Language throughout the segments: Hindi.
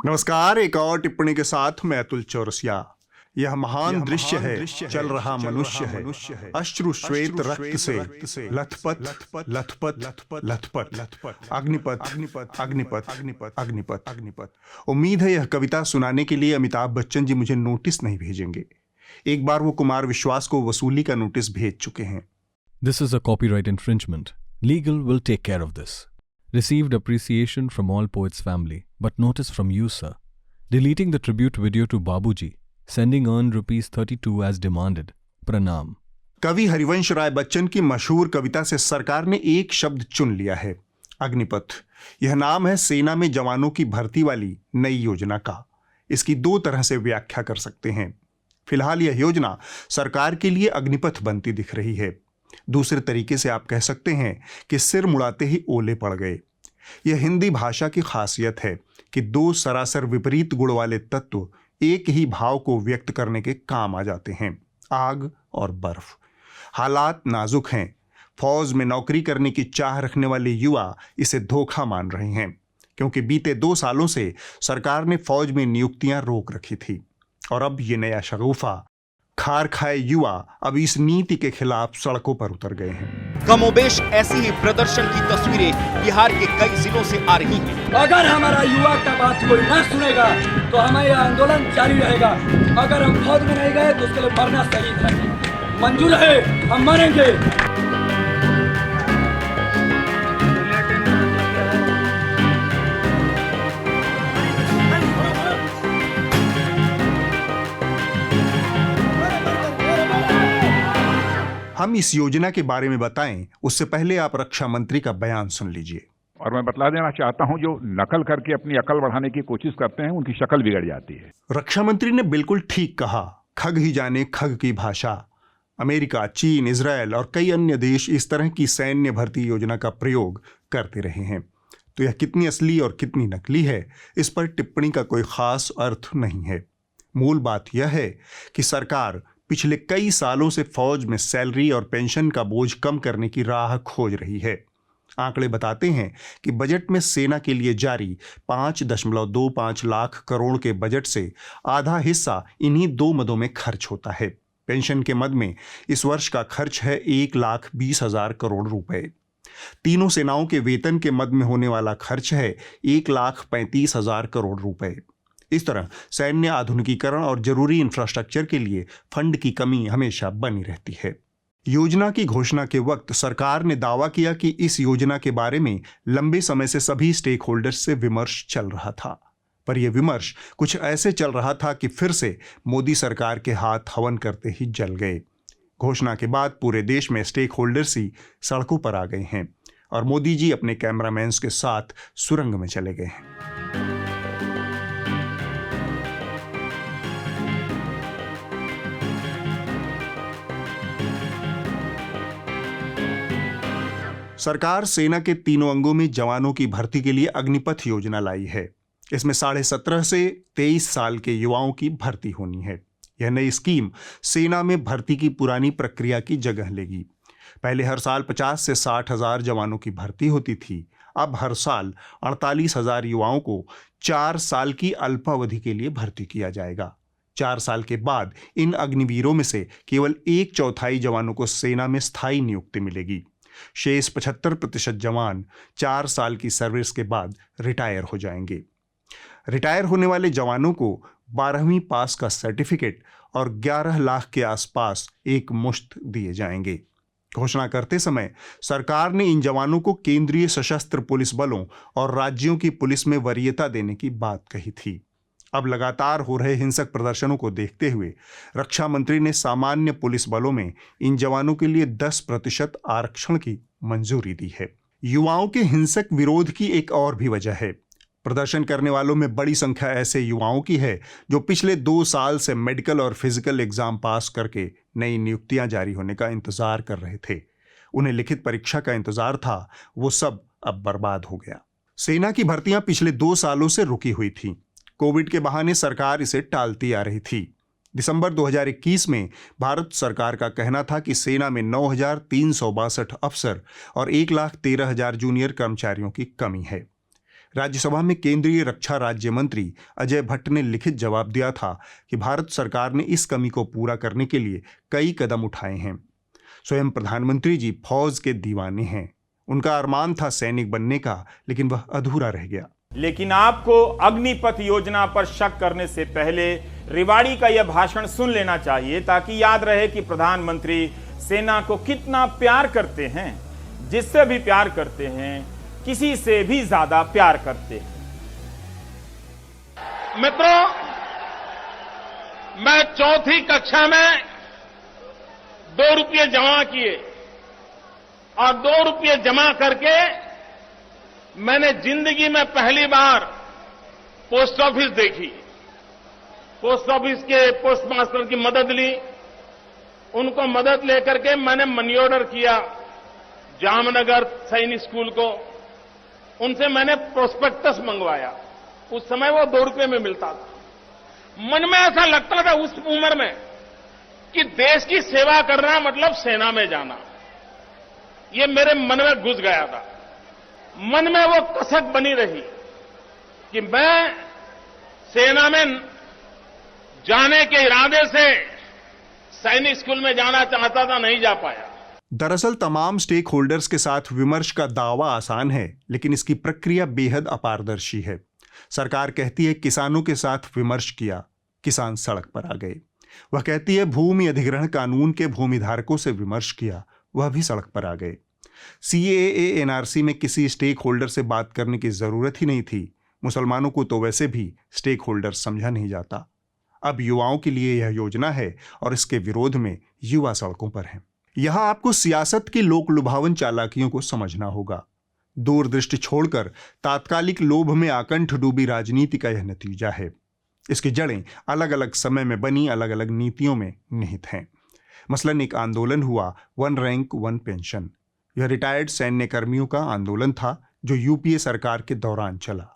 नमस्कार। एक और टिप्पणी के साथ मैं अतुल चौरसिया। यह महान दृश्य है, चल रहा मनुष्य है, अश्रु श्वेत रक्त से लथपथ लथपथ लथपथ, अग्निपथ अग्निपथ अग्निपथ अग्निपथ अग्निपथ अग्निपथ। उम्मीद है यह कविता सुनाने के लिए अमिताभ बच्चन जी मुझे नोटिस नहीं भेजेंगे। एक बार वो कुमार विश्वास को वसूली का नोटिस भेज चुके हैं। This is a copyright infringement. Legal will take care of this. Received appreciation from all poets family, but notice from you, sir. Deleting the tribute video to Babuji. Sending earned ₹32 as demanded. Pranam. कवि हरिवंश राय बच्चन की मशहूर कविता से सरकार ने एक शब्द चुन लिया है, अग्निपथ। यह नाम है सेना में जवानों की भर्ती वाली नई योजना का। इसकी दो तरह से व्याख्या कर सकते हैं। फिलहाल यह योजना सरकार के लिए अग्निपथ बनती दिख रही है। दूसरे तरीके से आप कह सकते हैं कि सिर मुड़ाते ही ओले पड़ गए। यह हिंदी भाषा की खासियत है कि दो सरासर विपरीत गुण वाले तत्व एक ही भाव को व्यक्त करने के काम आ जाते हैं, आग और बर्फ। हालात नाजुक हैं। फौज में नौकरी करने की चाह रखने वाले युवा इसे धोखा मान रहे हैं, क्योंकि बीते 2 सालों से सरकार ने फौज में नियुक्तियां रोक रखी थी। और अब ये नया शगुफा खार खाए युवा अब इस नीति के खिलाफ सड़कों पर उतर गए हैं। कमोबेश ऐसी ही प्रदर्शन की तस्वीरें बिहार के कई जिलों से आ रही हैं। अगर हमारा युवा का बात कोई ना सुनेगा तो हमारा आंदोलन जारी रहेगा। अगर हम फौज में नहीं गए तो उसके लिए मरना सही है। मंजूर है, हम मरेंगे। हम इस योजना के बारे में बताएं, उससे पहले आप रक्षा मंत्री का बयान सुन लीजिए। और मैं बतला देना चाहता हूं, जो नकल करके अपनी अकल बढ़ाने की कोशिश करते हैं उनकी शक्ल बिगड़ जाती है। रक्षा मंत्री ने बिल्कुल ठीक कहा। खग ही जाने खग की भाषा। अमेरिका, चीन, इजरायल और कई अन्य देश इस तरह की सैन्य भर्ती योजना का प्रयोग करते रहे हैं। तो यह कितनी असली और कितनी नकली है, इस पर टिप्पणी का कोई खास अर्थ नहीं है। मूल बात यह है कि सरकार पिछले कई सालों से फौज में सैलरी और पेंशन का बोझ कम करने की राह खोज रही है। आंकड़े बताते हैं कि बजट में सेना के लिए जारी 5.25 लाख करोड़ के बजट से आधा हिस्सा इन्हीं 2 मदों में खर्च होता है। पेंशन के मद में इस वर्ष का खर्च है 1,20,000 करोड़ रुपए। तीनों सेनाओं के वेतन के मद में होने वाला खर्च है 1,35,000 करोड़ रुपए। इस तरह सैन्य आधुनिकीकरण और जरूरी इंफ्रास्ट्रक्चर के लिए फंड की कमी हमेशा बनी रहती है। योजना की घोषणा के वक्त सरकार ने दावा किया कि इस योजना के बारे में लंबे समय से सभी स्टेक होल्डर्स से विमर्श चल रहा था। पर यह विमर्श कुछ ऐसे चल रहा था कि फिर से मोदी सरकार के हाथ हवन करते ही जल गए। घोषणा के बाद पूरे देश में स्टेक होल्डर्स ही सड़कों पर आ गए हैं और मोदी जी अपने कैमरामैन्स के साथ सुरंग में चले गए हैं। सरकार सेना के तीनों अंगों में जवानों की भर्ती के लिए अग्निपथ योजना लाई है। इसमें 17.5 से 23 साल के युवाओं की भर्ती होनी है। यह नई स्कीम सेना में भर्ती की पुरानी प्रक्रिया की जगह लेगी। पहले हर साल 50 से 60 हजार जवानों की भर्ती होती थी। अब हर साल 48,000 युवाओं को 4 साल की अल्पावधि के लिए भर्ती किया जाएगा। 4 साल के बाद इन अग्निवीरों में से केवल 1/4 जवानों को सेना में स्थायी नियुक्ति मिलेगी। शेष 75% जवान 4 साल की सर्विस के बाद रिटायर हो जाएंगे। रिटायर होने वाले जवानों को 12वीं पास का सर्टिफिकेट और 11 लाख के आसपास एक मुश्त दिए जाएंगे। घोषणा करते समय सरकार ने इन जवानों को केंद्रीय सशस्त्र पुलिस बलों और राज्यों की पुलिस में वरीयता देने की बात कही थी। अब लगातार हो रहे हिंसक प्रदर्शनों को देखते हुए रक्षा मंत्री ने सामान्य पुलिस बलों में इन जवानों के लिए 10% आरक्षण की मंजूरी दी है। युवाओं के हिंसक विरोध की एक और भी वजह है। प्रदर्शन करने वालों में बड़ी संख्या ऐसे युवाओं की है जो पिछले 2 साल से मेडिकल और फिजिकल एग्जाम पास करके नई नियुक्तियां जारी होने का इंतजार कर रहे थे। उन्हें लिखित परीक्षा का इंतजार था, वो सब अब बर्बाद हो गया। सेना की भर्तियां पिछले 2 सालों से रुकी हुई थी। कोविड के बहाने सरकार इसे टालती आ रही थी। दिसंबर 2021 में भारत सरकार का कहना था कि सेना में 9,362 अफसर और 1,13,000 जूनियर कर्मचारियों की कमी है। राज्यसभा में केंद्रीय रक्षा राज्य मंत्री अजय भट्ट ने लिखित जवाब दिया था कि भारत सरकार ने इस कमी को पूरा करने के लिए कई कदम उठाए हैं। स्वयं प्रधानमंत्री जी फौज के दीवाने हैं। उनका अरमान था सैनिक बनने का, लेकिन वह अधूरा रह गया। लेकिन आपको अग्निपथ योजना पर शक करने से पहले रेवाड़ी का यह भाषण सुन लेना चाहिए, ताकि याद रहे कि प्रधानमंत्री सेना को कितना प्यार करते हैं। जिससे भी प्यार करते हैं, किसी से भी ज्यादा प्यार करते हैं। मित्रों, मैं 4th कक्षा में 2 रुपये जमा किए और 2 रुपये जमा करके मैंने जिंदगी में पहली बार पोस्ट ऑफिस देखी। पोस्ट ऑफिस के पोस्ट मास्टर की मदद ली। उनको मदद लेकर के मैंने मनी ऑर्डर किया जामनगर सैनिक स्कूल को। उनसे मैंने प्रोस्पेक्टस मंगवाया। उस समय वो 2 रुपये में मिलता था। मन में ऐसा लगता था उस उम्र में कि देश की सेवा करना मतलब सेना में जाना। ये मेरे मन में घुस गया था। मन में वो कसक बनी रही कि मैं सेना में जाने के इरादे से सैनिक स्कूल में जाना चाहता था, नहीं जा पाया। दरअसल तमाम स्टेक होल्डर्स के साथ विमर्श का दावा आसान है, लेकिन इसकी प्रक्रिया बेहद अपारदर्शी है। सरकार कहती है किसानों के साथ विमर्श किया, किसान सड़क पर आ गए। वह कहती है भूमि अधिग्रहण कानून के भूमिधारकों से विमर्श किया, वह भी सड़क पर आ गए। CAA NRC में किसी स्टेक होल्डर से बात करने की जरूरत ही नहीं थी। मुसलमानों को तो वैसे भी स्टेक होल्डर समझा नहीं जाता। अब युवाओं के लिए यह योजना है और इसके विरोध में युवा सड़कों पर हैं। यहां आपको सियासत की लोक लुभावन चालाकियों को समझना होगा। दूरदृष्टि छोड़कर तात्कालिक लोभ में आकंठ डूबी राजनीति का यह नतीजा है। इसकी जड़ें अलग अलग समय में बनी अलग अलग नीतियों में निहित हैं। मसलन एक आंदोलन हुआ 1 रैंक 1 पेंशन। यह रिटायर्ड सैन्य कर्मियों का आंदोलन था जो UPA सरकार के दौरान चला।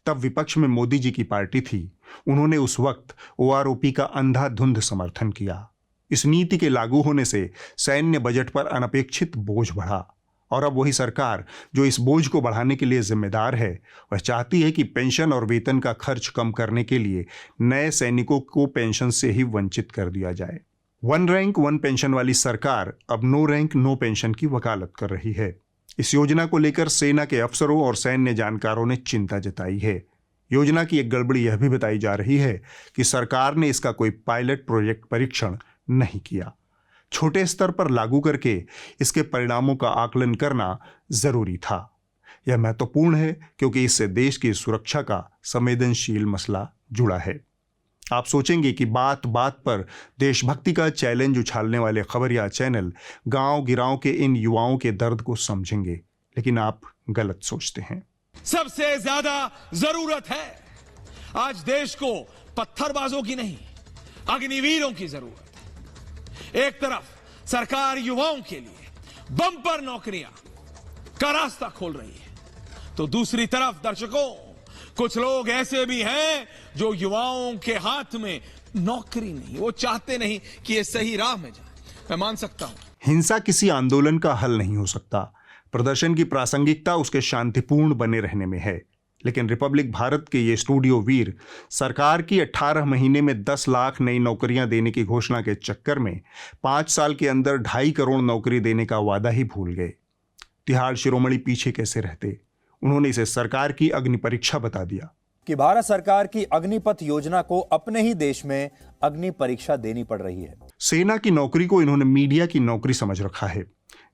तब विपक्ष में मोदी जी की पार्टी थी। उन्होंने उस वक्त OROP का अंधाधुंध समर्थन किया। इस नीति के लागू होने से सैन्य बजट पर अनपेक्षित बोझ बढ़ा और अब वही सरकार जो इस बोझ को बढ़ाने के लिए जिम्मेदार है, वह चाहती है कि पेंशन और वेतन का खर्च कम करने के लिए नए सैनिकों को पेंशन से ही वंचित कर दिया जाए। 1 रैंक 1 पेंशन वाली सरकार अब नो रैंक नो पेंशन की वकालत कर रही है। इस योजना को लेकर सेना के अफसरों और सैन्य जानकारों ने चिंता जताई है। योजना की एक गड़बड़ी यह भी बताई जा रही है कि सरकार ने इसका कोई पायलट प्रोजेक्ट परीक्षण नहीं किया। छोटे स्तर पर लागू करके इसके परिणामों का आकलन करना जरूरी था। यह महत्वपूर्ण है क्योंकि इससे देश की सुरक्षा का संवेदनशील मसला जुड़ा है। आप सोचेंगे कि बात बात पर देशभक्ति का चैलेंज उछालने वाले खबरिया चैनल गांव गिरांव के इन युवाओं के दर्द को समझेंगे, लेकिन आप गलत सोचते हैं। सबसे ज्यादा जरूरत है आज देश को पत्थरबाजों की नहीं, अग्निवीरों की जरूरत है। एक तरफ सरकार युवाओं के लिए बम्पर नौकरियां का रास्ता खोल रही है, तो दूसरी तरफ दर्शकों कुछ लोग ऐसे भी हैं जो युवाओं के हाथ में नौकरी नहीं, वो चाहते नहीं कि ये सही राह में जाए। मैं मान सकता हूं हिंसा किसी आंदोलन का हल नहीं हो सकता। प्रदर्शन की प्रासंगिकता उसके शांतिपूर्ण बने रहने में है। लेकिन रिपब्लिक भारत के ये स्टूडियो वीर सरकार की 18 महीने में 10 लाख नई नौकरियां देने की घोषणा के चक्कर में 5 साल के अंदर 2.5 करोड़ नौकरी देने का वादा ही भूल गए। तिहाड़ शिरोमणि पीछे कैसे रहते? उन्होंने इसे सरकार की अग्नि परीक्षा बता दिया कि भारत सरकार की अग्निपथ योजना को अपने ही देश में अग्नि परीक्षा देनी पड़ रही है। सेना की नौकरी को इन्होंने मीडिया की नौकरी समझ रखा है।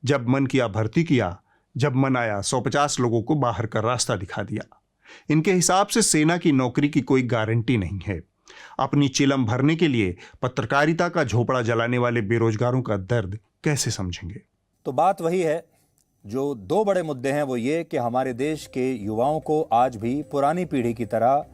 जब मन किया भर्ती किया, जब मन आया 150 लोगों को बाहर का रास्ता दिखा दिया। इनके हिसाब से सेना की नौकरी की कोई गारंटी नहीं है। अपनी चिलम भरने के लिए पत्रकारिता का झोपड़ा जलाने वाले बेरोजगारों का दर्द कैसे समझेंगे? तो बात वही है। जो 2 बड़े मुद्दे हैं वो ये कि हमारे देश के युवाओं को आज भी पुरानी पीढ़ी की तरह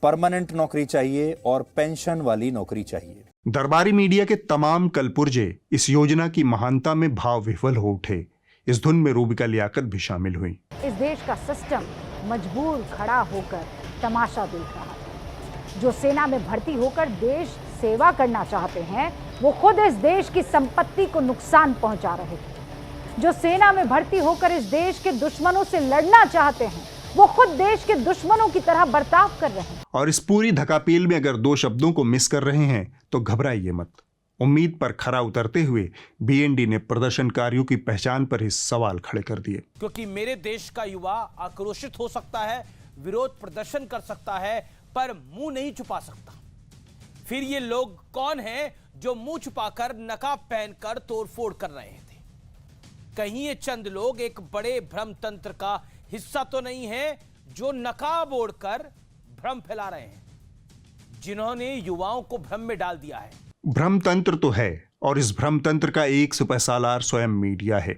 परमानेंट नौकरी चाहिए और पेंशन वाली नौकरी चाहिए। दरबारी मीडिया के तमाम कलपुर्जे इस योजना की महानता में भाव विह्वल हो उठे। इस धुन में रूबिका लियाकत भी शामिल हुई। इस देश का सिस्टम मजबूर खड़ा होकर तमाशा देख रहा है। जो सेना में भर्ती होकर देश सेवा करना चाहते हैं, वो खुद इस देश की संपत्ति को नुकसान पहुंचा रहे हैं। जो सेना में भर्ती होकर इस देश के दुश्मनों से लड़ना चाहते हैं, वो खुद देश के दुश्मनों की तरह बर्ताव कर रहे हैं। और इस पूरी धकापेल में अगर दो शब्दों को मिस कर रहे हैं तो घबराइए मत। उम्मीद पर खरा उतरते हुए बीएनडी ने प्रदर्शनकारियों की पहचान पर ही सवाल खड़े कर दिए। क्योंकि मेरे देश का युवा आक्रोशित हो सकता है, विरोध प्रदर्शन कर सकता है, पर मुंह नहीं छुपा सकता। फिर ये लोग कौन हैं जो मुंह छुपाकर नकाब पहनकर तोड़फोड़ कर रहे थे? कहीं ये चंद लोग एक बड़े भ्रम तंत्र का हिस्सा तो नहीं है जो नकाब ओढ़कर भ्रम फैला रहे हैं, जिन्होंने युवाओं को भ्रम में डाल दिया है। भ्रम तंत्र तो है, और इस भ्रम तंत्र का एक सिपहसालार स्वयं मीडिया है।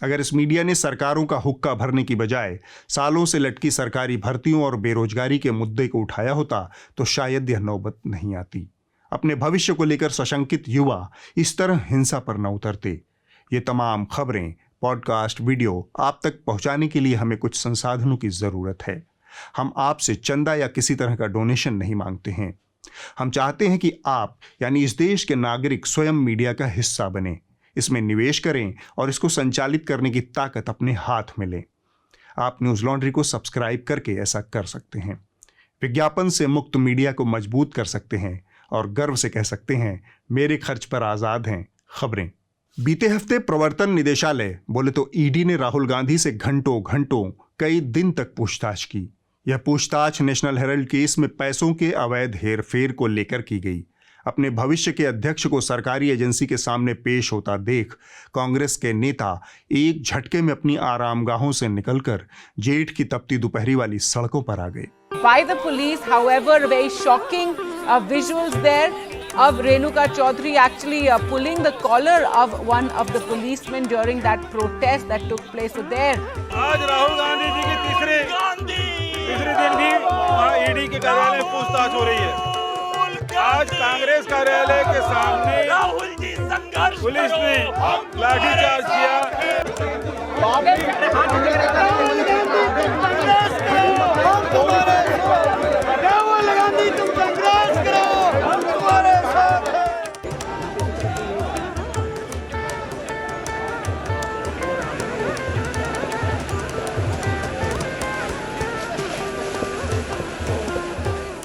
अगर इस मीडिया ने सरकारों का हुक्का भरने की बजाय सालों से लटकी सरकारी भर्तियों और बेरोजगारी के मुद्दे को उठाया होता तो शायद यह नौबत नहीं आती। अपने भविष्य को लेकर सशंकित युवा इस तरह हिंसा पर न उतरते। ये तमाम खबरें, पॉडकास्ट, वीडियो आप तक पहुंचाने के लिए हमें कुछ संसाधनों की जरूरत है। हम आपसे चंदा या किसी तरह का डोनेशन नहीं मांगते हैं। हम चाहते हैं कि आप यानी इस देश के नागरिक स्वयं मीडिया का हिस्सा बने, इसमें निवेश करें और इसको संचालित करने की ताकत अपने हाथ में लें। आप न्यूज लॉन्ड्री को सब्सक्राइब करके ऐसा कर सकते हैं। विज्ञापन से मुक्त मीडिया को मजबूत कर सकते हैं और गर्व से कह सकते हैं, मेरे खर्च पर आजाद हैं खबरें। बीते हफ्ते प्रवर्तन निदेशालय बोले तो ईडी ने राहुल गांधी से घंटों कई दिन तक पूछताछ की। यह पूछताछ नेशनल हेराल्ड केस में पैसों के अवैध हेरफेर को लेकर की गई। अपने भविष्य के अध्यक्ष को सरकारी एजेंसी के सामने पेश होता देख कांग्रेस के नेता एक झटके में अपनी आरामगाहों से निकलकर जेठ की तपती दोपहरी वाली सड़कों पर आ गए। By the police, however, very shocking visuals there of Renuka Chaudhary actually pulling the collar of one of the policemen during that protest that took place there. आज राहुल गांधी जी की तीसरे दिन भी ईडी के कार्यालय में पूछताछ हो रही है। आज कांग्रेस कार्यालय के सामने राहुल जी संघर्ष पुलिस ने लाठीचार्ज किया।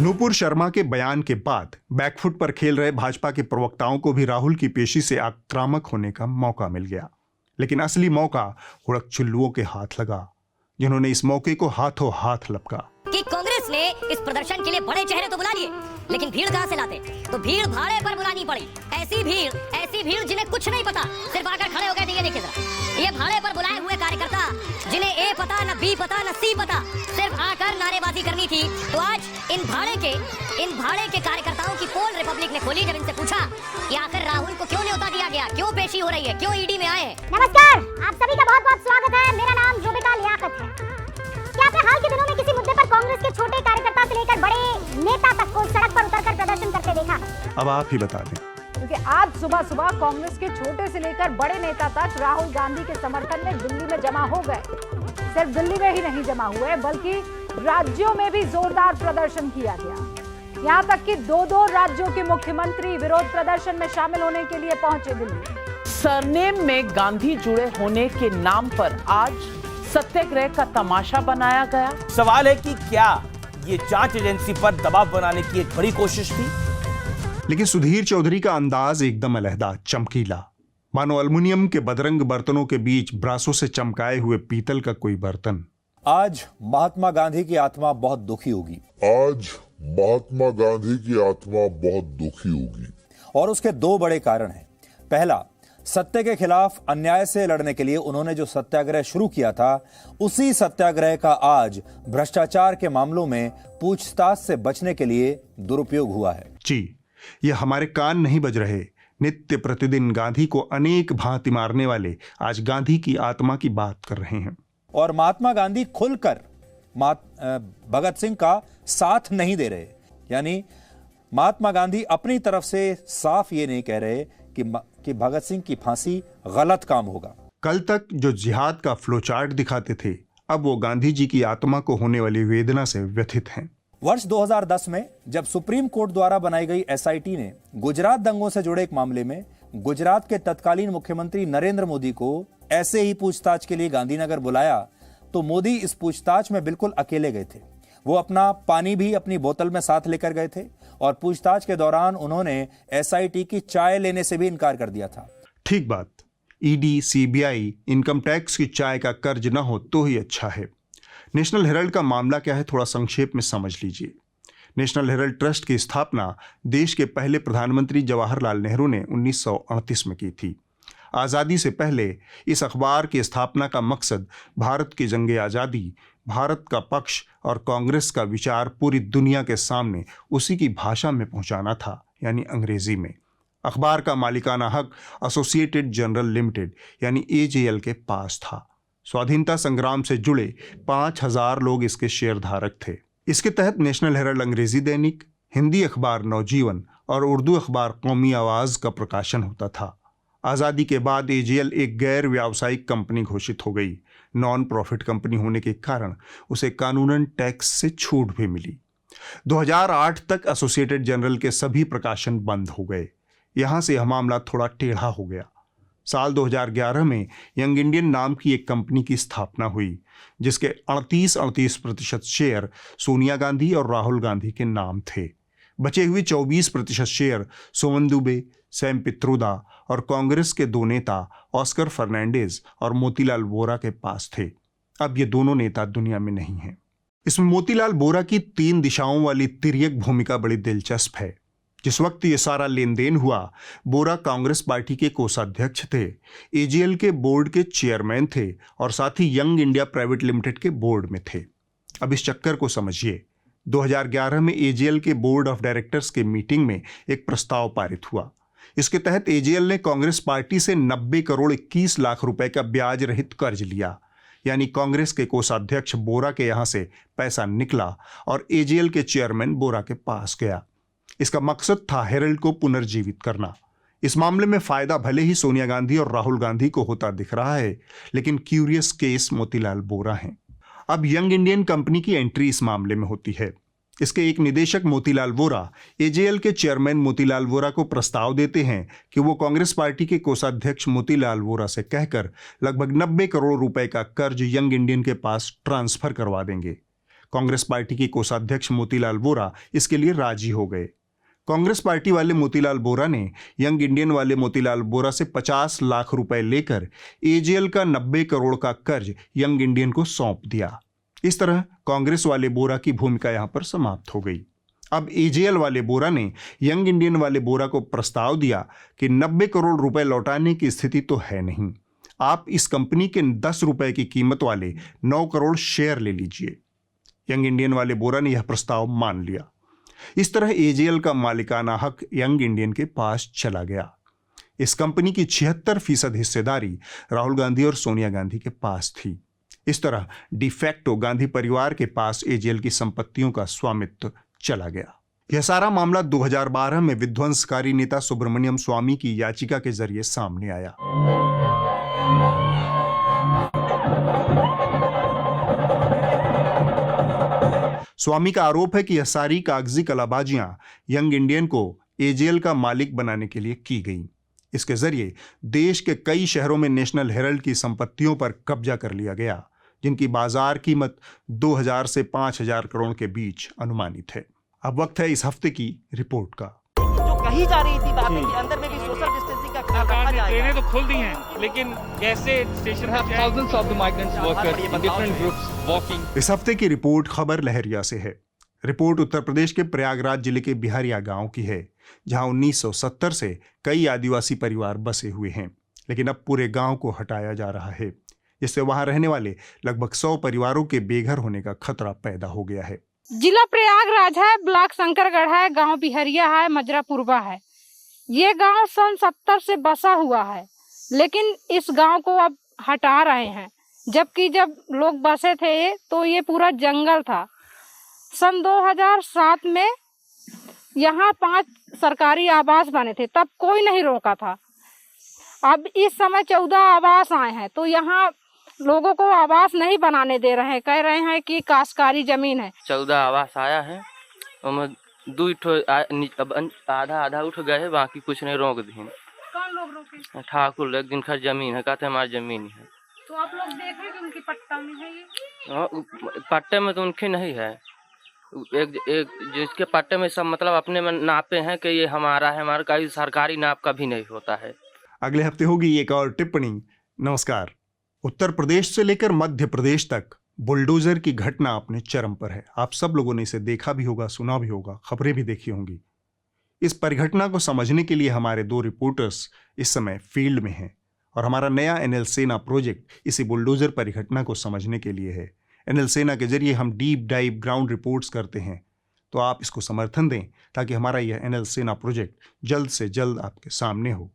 नूपुर शर्मा के बयान के बाद बैकफुट पर खेल रहे भाजपा के प्रवक्ताओं को भी राहुल की पेशी से आक्रामक होने का मौका मिल गया। लेकिन असली मौका हुड़क चुल्लुओं के हाथ लगा, जिन्होंने इस मौके को हाथों हाथ लपका। कि कांग्रेस ने इस प्रदर्शन के लिए बड़े चेहरे तो बुला लिए, लेकिन भीड़ कहां से लाते? तो भीड़ भाड़े पर बुलानी पड़ी। ऐसी भीड़ जिन्हें कुछ नहीं पता, सिर्फ आकर खड़े हो गए। ये देखिए जरा, ये भाड़े पर बुलाए हुए कार्यकर्ता जिन्हें ए पता न बी पता न सी पता, सिर्फ आकर नारेबाजी करनी थी। तो आज इन भाड़े के कार्यकर्ताओं की पोल रिपब्लिक ने खोली जब इनसे पूछा कि आखिर राहुल को क्यों न्योता दिया गया, क्यों पेशी हो रही है, क्यों ईडी में आए। नमस्कार, आप सभी का बहुत-बहुत स्वागत है। मेरा नाम जुबिका लियाकत है। क्या आपने हाल के दिनों में किसी मुद्दे पर कांग्रेस के छोटे कार्यकर्ता से लेकर बड़े नेता तक को सड़क पर उतरकर प्रदर्शन करते देखा? अब आप ही बता दें। क्योंकि आज सुबह कांग्रेस के छोटे से लेकर बड़े नेता तक राहुल गांधी के समर्थन में दिल्ली में जमा हो गए। सिर्फ दिल्ली में ही नहीं जमा हुए, बल्कि राज्यों में भी जोरदार प्रदर्शन किया गया। यहाँ तक कि 2 राज्यों के मुख्यमंत्री विरोध प्रदर्शन में शामिल होने के लिए पहुंचे दिल्ली। सरनेम में गांधी जुड़े होने के नाम पर आज सत्याग्रह का तमाशा बनाया गया। सवाल है कि क्या ये जांच एजेंसी पर दबाव बनाने की एक बड़ी कोशिश थी? लेकिन सुधीर चौधरी का अंदाज एकदम अलहदा, चमकीला, मानो अल्युमिनियम के बदरंग बर्तनों के बीच ब्रासों से चमकाए हुए पीतल का कोई बर्तन। आज महात्मा गांधी की आत्मा बहुत दुखी होगी। आज महात्मा गांधी की आत्मा बहुत दुखी होगी। और उसके 2 बड़े कारण हैं। पहला, सत्य के खिलाफ अन्याय से लड़ने के लिए उन्होंने जो सत्याग्रह शुरू किया था, उसी सत्याग्रह का आज भ्रष्टाचार के मामलों में पूछताछ से बचने के लिए दुरुपयोग हुआ है। जी, ये हमारे कान नहीं बज रहे। नित्य प्रतिदिन गांधी को अनेक भांति मारने वाले आज गांधी की आत्मा की बात कर रहे हैं। और महात्मा गांधी खुलकर भगत सिंह का साथ नहीं दे रहे। यानी महात्मा गांधी अपनी तरफ से साफ ये नहीं कह रहे कि भगत सिंह की फांसी गलत काम होगा। कल तक जो जिहाद का फ्लोचार्ट दिखाते थे, अब वो गांधी जी की आत्मा को होने वाली वेदना से व्यथित हैं। वर्ष 2010 में जब सुप्रीम कोर्ट द्वारा बनाई गई एसआईटी ने गुजरात दंगों से जुड़े एक मामले में गुजरात के तत्कालीन मुख्यमंत्री नरेंद्र मोदी को ऐसे ही पूछताछ के लिए गांधीनगर बुलाया, तो मोदी इस पूछताछ में बिल्कुल अकेले गए थे। वो अपना पानी भी अपनी बोतल में साथ लेकर गए थे और पूछताछ के दौरान उन्होंने एसआईटी की चाय लेने से भी इनकार कर दिया था। ठीक बात, ईडी, सीबीआई, इनकम टैक्स की चाय का कर्ज न हो तो ही अच्छा है। नेशनल हेराल्ड का मामला क्या है, थोड़ा संक्षेप में समझ लीजिए। नेशनल हेराल्ड ट्रस्ट की स्थापना देश के पहले प्रधानमंत्री जवाहरलाल नेहरू ने 1938 में की थी। आज़ादी से पहले इस अखबार की स्थापना का मकसद भारत की जंग आज़ादी, भारत का पक्ष और कांग्रेस का विचार पूरी दुनिया के सामने उसी की भाषा में पहुंचाना था, यानी अंग्रेजी में। अखबार का मालिकाना हक एसोसिएटेड जर्नल लिमिटेड यानी एजेएल के पास था। स्वाधीनता संग्राम से जुड़े 5000 लोग इसके शेयरधारक थे। इसके तहत नेशनल हेराल्ड अंग्रेजी दैनिक, हिंदी अखबार नवजीवन और उर्दू अखबार कौमी आवाज़ का प्रकाशन होता था। आज़ादी के बाद एजेएल एक गैर व्यावसायिक कंपनी घोषित हो गई। नॉन प्रॉफिट कंपनी होने के कारण उसे कानूनन टैक्स से छूट भी मिली। 2008 तक एसोसिएटेड जर्नल के सभी प्रकाशन बंद हो गए। यहां से यह मामला थोड़ा टेढ़ा हो गया। साल 2011 में यंग इंडियन नाम की एक कंपनी की स्थापना हुई, जिसके 38% शेयर सोनिया गांधी और राहुल गांधी के नाम थे। बचे हुए 24% शेयर सुमन दुबे, सैम पित्रोदा और कांग्रेस के 2 नेता ऑस्कर फर्नांडिस और मोतीलाल वोरा के पास थे। अब ये दोनों नेता दुनिया में नहीं हैं। इसमें मोतीलाल वोरा की 3 दिशाओं वाली तिर्यक भूमिका बड़ी दिलचस्प है। जिस वक्त ये सारा लेन देन हुआ, वोरा कांग्रेस पार्टी के कोषाध्यक्ष थे, एजेएल के बोर्ड के चेयरमैन थे और साथ ही यंग इंडिया प्राइवेट लिमिटेड के बोर्ड में थे। अब इस चक्कर को समझिए। 2011 में एजेएल के बोर्ड ऑफ डायरेक्टर्स के मीटिंग में एक प्रस्ताव पारित हुआ। इसके तहत एजेएल ने कांग्रेस पार्टी से 90 करोड़ 21 लाख रुपए का ब्याज रहित कर्ज लिया, यानी कांग्रेस के कोषाध्यक्ष बोरा के यहां से पैसा निकला और एजेएल के चेयरमैन बोरा के पास गया। इसका मकसद था हेराल्ड को पुनर्जीवित करना। इस मामले में फायदा भले ही सोनिया गांधी और राहुल गांधी को होता दिख रहा है, लेकिन क्यूरियस केस मोतीलाल वोरा हैं। अब यंग इंडियन कंपनी की एंट्री इस मामले में होती है। इसके एक निदेशक मोतीलाल वोरा एजेएल के चेयरमैन मोतीलाल वोरा को प्रस्ताव देते हैं कि वो कांग्रेस पार्टी के कोषाध्यक्ष मोतीलाल वोरा से कहकर लगभग 90 करोड़ रुपए का कर्ज यंग इंडियन के पास ट्रांसफर करवा देंगे। कांग्रेस पार्टी के कोषाध्यक्ष मोतीलाल वोरा इसके लिए राजी हो गए। कांग्रेस पार्टी वाले मोतीलाल वोरा ने यंग इंडियन वाले मोतीलाल वोरा से 50 लाख रुपए लेकर एजेएल का 90 करोड़ का कर्ज यंग इंडियन को सौंप दिया। इस तरह कांग्रेस वाले बोरा की भूमिका यहां पर समाप्त हो गई। अब एजेएल वाले बोरा ने यंग इंडियन वाले बोरा को प्रस्ताव दिया कि 90 करोड़ रुपए लौटाने की स्थिति तो है नहीं, आप इस कंपनी के 10 रुपए की कीमत वाले 9 करोड़ शेयर ले लीजिए। यंग इंडियन वाले बोरा ने यह प्रस्ताव मान लिया। इस तरह एजेएल का मालिकाना हक यंग इंडियन के पास चला गया। इस कंपनी की 76% हिस्सेदारी राहुल गांधी और सोनिया गांधी के पास थी। इस तरह डिफैक्टो गांधी परिवार के पास एजेएल की संपत्तियों का स्वामित्व चला गया। यह सारा मामला 2012 में विध्वंसकारी नेता सुब्रमण्यम स्वामी की याचिका के जरिए सामने आया। स्वामी का आरोप है कि यह सारी कागजी कलाबाजियां यंग इंडियन को एजेएल का मालिक बनाने के लिए की गई। इसके जरिए देश के कई शहरों में नेशनल हेराल्ड की संपत्तियों पर कब्जा कर लिया गया, जिनकी बाजार कीमत 2000 से 5000 करोड़ के बीच अनुमानित है। अब वक्त है इस हफ्ते की रिपोर्ट का। जो कही जा रही थी बात के अंदर में भी सोशल डिस्टेंसिंग का ख्याल रखा जाएगा। ट्रेनें तो खुल दी हैं, लेकिन कैसे स्टेशन पर thousands of the migrants workers in different groups walking। इस हफ्ते की रिपोर्ट खबर लहरिया से है। रिपोर्ट उत्तर प्रदेश के प्रयागराज जिले के बिहारिया गांव की है, जहां 1970 से कई आदिवासी परिवार बसे हुए हैं, लेकिन अब पूरे गांव को हटाया जा रहा है, जिससे वहां रहने वाले लगभग 100 परिवारों के बेघर होने का खतरा पैदा हो गया है। जिला प्रयागराज है, ब्लॉक शंकरगढ़ है, गांव बिहरिया है, मजरापुरवा है। ये गांव सन 70 से बसा हुआ है, लेकिन इस गांव को अब हटा रहे हैं, जबकि जब लोग बसे थे तो ये पूरा जंगल था। सन 2007 में यहाँ 5 सरकारी आवास बने थे, तब कोई नहीं रोका था। अब इस समय 14 आवास आए हैं, तो यहाँ लोगों को आवास नहीं बनाने दे रहे हैं, कह रहे हैं कि काश्तकारी जमीन है। 14 आवास आया है, आधा आधा उठ गए, बाकी कुछ नहीं रोक दिए। कौन लोग रोके? ठाकुर एक दिन खर जमीन है, कहते हमारी जमीन है। तो तो आप लोग देख रहे हैं कि उनकी पट्टा में है ये? पट्टे में तो उनके नहीं है। एक जिसके पट्टे में सब मतलब अपने में नापे हैं कि ये हमारा है, हमारा कहीं सरकारी नाप का भी नहीं होता है। अगले हफ्ते होगी एक और टिप्पणी। नमस्कार। उत्तर प्रदेश से लेकर मध्य प्रदेश तक बुलडोजर की घटना अपने चरम पर है। आप सब लोगों ने इसे देखा भी होगा, सुना भी होगा, खबरें भी देखी होंगी। इस परिघटना को समझने के लिए हमारे 2 रिपोर्टर्स इस समय फील्ड में हैं और हमारा नया एनएल सेना प्रोजेक्ट इसी बुलडोजर परिघटना को समझने के लिए है। एनएल सेना के जरिए हम डीप डाइव ग्राउंड रिपोर्ट्स करते हैं, तो आप इसको समर्थन दें ताकि हमारा यह एनएल सेना प्रोजेक्ट जल्द से जल्द आपके सामने हो।